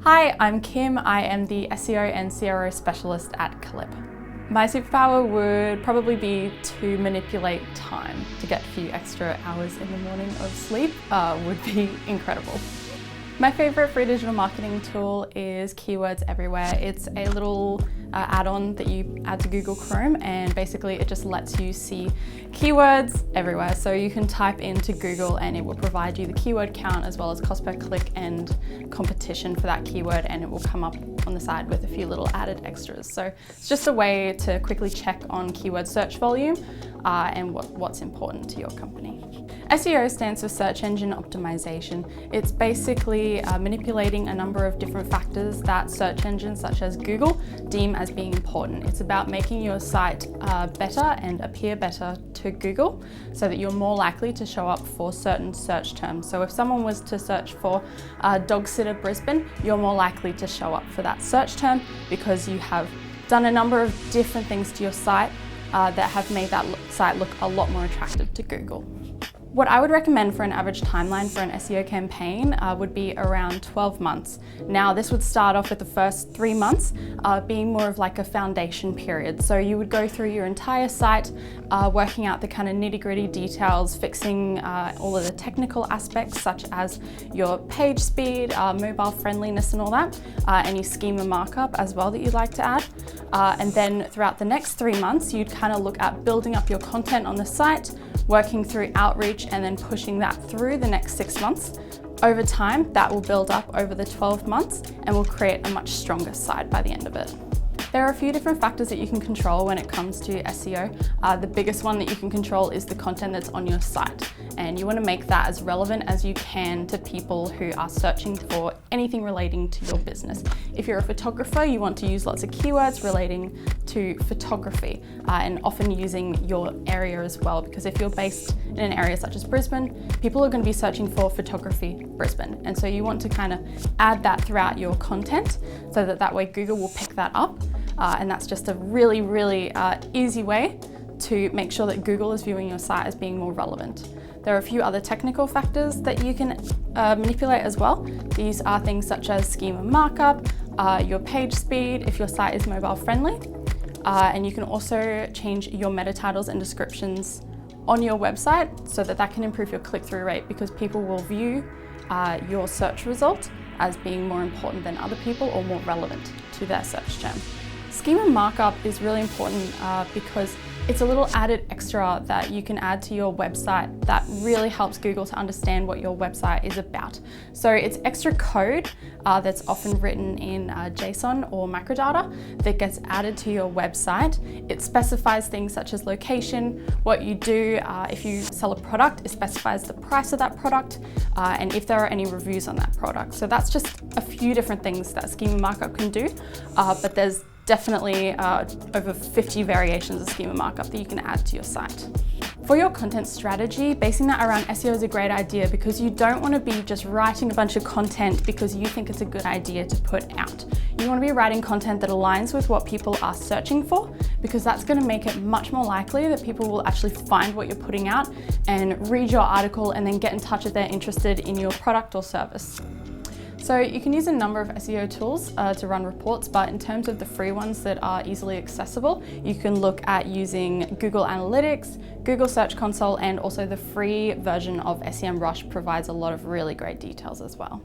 Hi, I'm Kim. I am the SEO and CRO Specialist at CleverKlyps. My superpower would probably be to manipulate time. To get a few extra hours in the morning of sleep would be incredible. My favorite free digital marketing tool is Keywords Everywhere. It's a little add-on that you add to Google Chrome, and basically it just lets you see keywords everywhere. So you can type into Google and it will provide you the keyword count as well as cost per click and competition for that keyword, and it will come up on the side with a few little added extras. So it's just a way to quickly check on keyword search volume and what's important to your company. SEO stands for search engine optimization. It's basically manipulating a number of different factors that search engines such as Google deem as being important. It's about making your site better and appear better to Google so that you're more likely to show up for certain search terms. So if someone was to search for dog sitter Brisbane, you're more likely to show up for that search term because you have done a number of different things to your site that have made that site look a lot more attractive to Google. What I would recommend for an average timeline for an SEO campaign would be around 12 months. Now, this would start off with the first 3 months being more of like a foundation period. So you would go through your entire site, working out the kind of nitty-gritty details, fixing all of the technical aspects such as your page speed, mobile friendliness and all that, any schema markup as well that you'd like to add. And then throughout the next 3 months, you'd kind of look at building up your content on the site, working through outreach, and then pushing that through the next 6 months. Over time, that will build up over the 12 months and will create a much stronger site by the end of it. There are a few different factors that you can control when it comes to SEO. The biggest one that you can control is the content that's on your site. And you want to make that as relevant as you can to people who are searching for anything relating to your business. If you're a photographer, you want to use lots of keywords relating to photography and often using your area as well, because if you're based in an area such as Brisbane, people are going to be searching for photography Brisbane. And so you want to kind of add that throughout your content so that way Google will pick that up. And that's just a really, really easy way to make sure that Google is viewing your site as being more relevant. There are a few other technical factors that you can manipulate as well. These are things such as schema markup, your page speed, if your site is mobile friendly, and you can also change your meta titles and descriptions on your website so that can improve your click-through rate, because people will view your search result as being more important than other people or more relevant to their search term. Schema markup is really important because it's a little added extra that you can add to your website that really helps Google to understand what your website is about. So it's extra code that's often written in JSON or microdata that gets added to your website. It specifies things such as location, what you do. If you sell a product, it specifies the price of that product and if there are any reviews on that product. So that's just a few different things that schema markup can do, but there's definitely over 50 variations of schema markup that you can add to your site. For your content strategy, basing that around SEO is a great idea because you don't want to be just writing a bunch of content because you think it's a good idea to put out. You want to be writing content that aligns with what people are searching for, because that's going to make it much more likely that people will actually find what you're putting out and read your article and then get in touch if they're interested in your product or service. So you can use a number of SEO tools to run reports, but in terms of the free ones that are easily accessible, you can look at using Google Analytics, Google Search Console, and also the free version of SEMrush provides a lot of really great details as well.